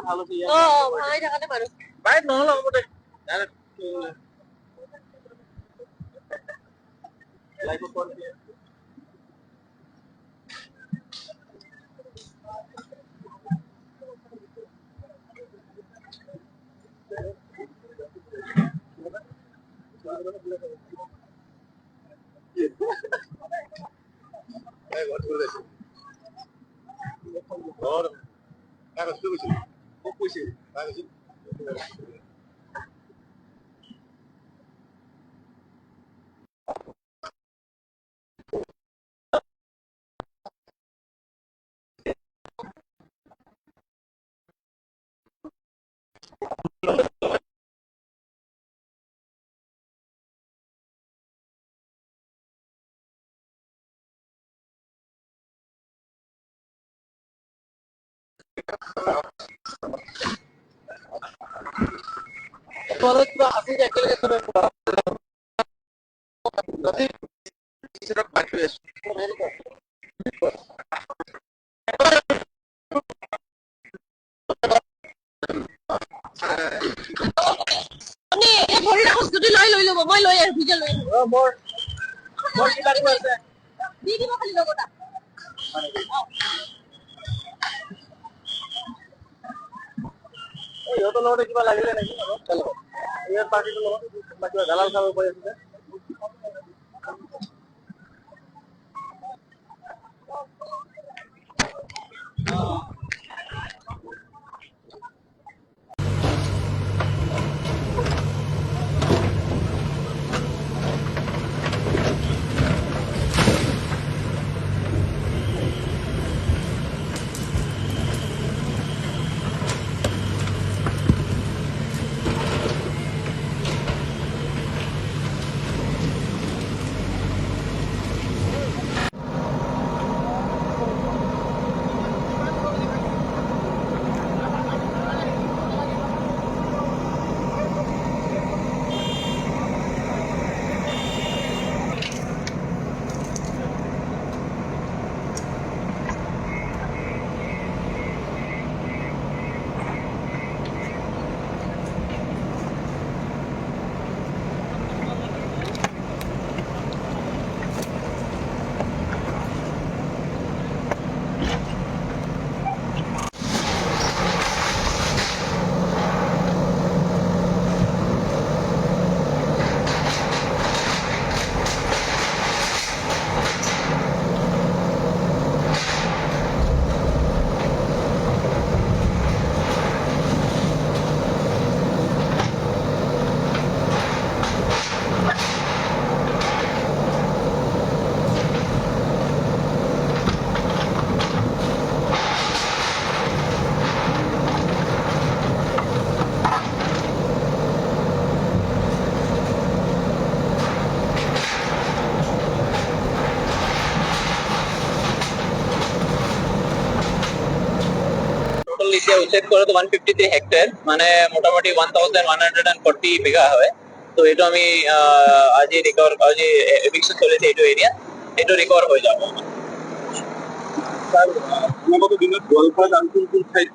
ভালো বাইক নহ'লে হ'ব দে মই লৈ আছো ভিডিঅ' লৈ মোৰ কিবা আছে দি দিব খালি লগটা ইহঁতৰ লগতে কিবা লাগিলে নেকি ইয়াৰ পাৰ্টিটোৰ লগত কিবা দালাল খাব কৈ আছে এতিয়া উচ্ছেদ করে তো 153 হেক্টর মানে মোটামুটি 1140 বিঘা হয় তো এইটো আমি আজি রিকভার আজি এভিকশন চলিছে এইটো এরিয়া এইটো রিকভার হৈ যাব অনাগত দিনত গোৱালপাৰাত আনকি ঠাইত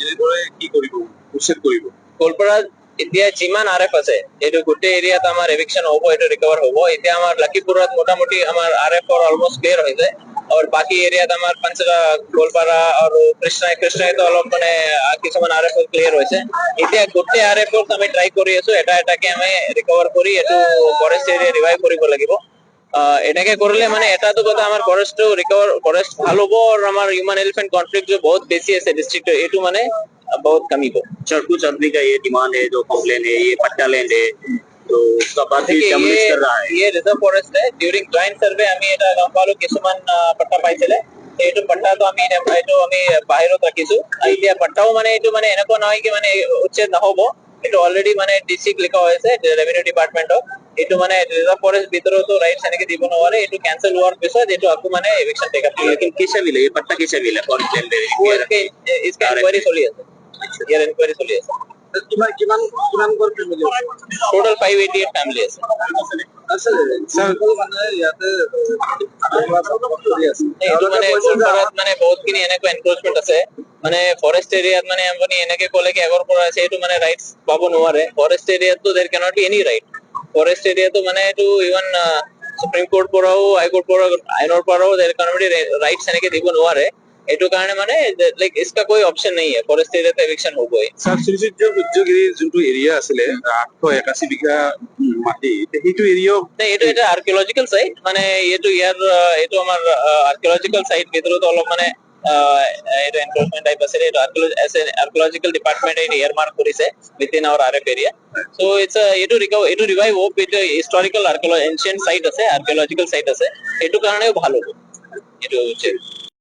এনেদৰে কি কৰিব উচ্ছেদ কৰিব গোৱালপাৰাত এতিয়া যিমান RF আছে এইটো গোটেই এৰিয়াত আমাৰ এভিকশন হ'ব, এইটো ৰিকভাৰ হ'ব। এতিয়া আমাৰ লাকিপুৰত মোটামুটি আমাৰ RF অলমোষ্ট ক্লিয়াৰ হৈ যায়, আৰু বাকী এৰিয়াত আমাৰ পাঞ্চৰা, গোলপাৰা আৰু কৃষ্ণাইতো অলপ মানে কিছুমান RF ক্লিয়াৰ হৈছে। এতিয়া গোটেই RF আমি ট্ৰাই কৰি আছো, এটা এটাকে আমি ৰিকভাৰ কৰি এইটো ফৰেষ্ট এৰিয়া ৰিভাইভ কৰিব লাগিব। এনেকে কৰিলে মানে এটাটো কথা আমাৰ ফৰেষ্টটো ৰিকভাৰ, ফৰেষ্ট ভাল হ'ব, আৰু আমাৰ হিউম্যাन एलिफेंट कॉन्फ्लिक्ट जो बहुत बेसी আছে डिस्ट्रिक्ट एटू माने बहुत कमी हो। चरकू चरनी का ये डिमांड है, जो कॉम्प्लेन है, ये पट्टा लैंड है, तो उसका काफी डैमेज कर रहा है। ये रिजर्व फॉरेस्ट है। ডিউরিং জয়েন্ট সার্ভে আমি এটা গম পালো কিছুমান পট্টা পাইছিলে, এইটো পট্টাটো আমি বাহিৰত ৰাখিছো। এতিয়া পট্টাও মানে এইটো মানে এনেকুৱা নহয় কি মানে উচ্ছেদ নহব, এইটো অলৰেডি মানে ডিস্ট্ৰিক্ট লিখা হৈছে ৰেভিনিউ ডিপাৰ্টমেন্টত। এইটো মানে ৰিজাৰ্ভ ফৰেस्ट ভিতৰতো ৰাইটস এনেকে দিব নোৱাৰে, এইটো কেনসেল হোৱাৰ পিছত এইটো আকৌ মানে এভিকশন টেক আপ। लेकिन कैसे मिले ये पट्टा, कैसे मिला फॉरेस्ट लैंड वो इसके इंक्वायरी चली আছে, ইয়াৰ ইনকুৱাৰী চলি আছে। किमान किमान किमान कर फैमिली টোটাল 588 ফ্যামিলি আছে। আসলে স্যাম্পল মানে ইয়াতে এইটো মানে গোলপাৰাত মানে বহুতখিনি এনেকুৱা এনক্ৰোচমেন্ট আছে, মানে ফৰেষ্ট এৰিয়াত মানে আপুনি এনেকে ক'লে কি আগৰ পৰা আছে, এইটো মানে ৰাইটস পাব নোৱাৰে। ফৰেষ্ট এৰিয়াতো there cannot be any right. Forest এৰিয়াতো মানে এইটো ইভন সুপ্ৰিম কোৰ্ট পৰাও, হাইকোৰ্ট পৰাও, আইনৰ পৰাও দেৰ কেনট বি ৰাইটস এনেকে দিব নোৱাৰে। এইটো কাৰণে মানে লাইক इसका कोई ऑप्शन नहीं है, फॉरेस्ट एरिया पे एविक्शन होबই। স্যার শ্রীযুক্ত উদ্যোগিৰি যোনটো এৰিয়া আছিলে 881 বিঘা মাটি, সেইটো এৰিয়াও এইটো এটা আৰ্কিঅলজিকেল সাইট, মানে এইটো ইয়াৰ এইটো আমাৰ আৰ্কিঅলজিকেল সাইট ভিতৰত অলপ মানে এইটো এনক্ৰোচমেন্ট টাইপ আছে। এইটো আৰ্কিঅলজিকেল ডিপাৰ্টমেন্ট এইটো ইয়াৰমাৰ্ক কৰিছে within our RF area. So এইটো ৰিভাইভ হোপ, এইটো হিষ্টৰিকেল এনশিয়েন্ট সাইট আছে, আৰ্কিঅলজিকেল সাইট আছে, এইটো কাৰণেও ভাল হ'ব। এইটো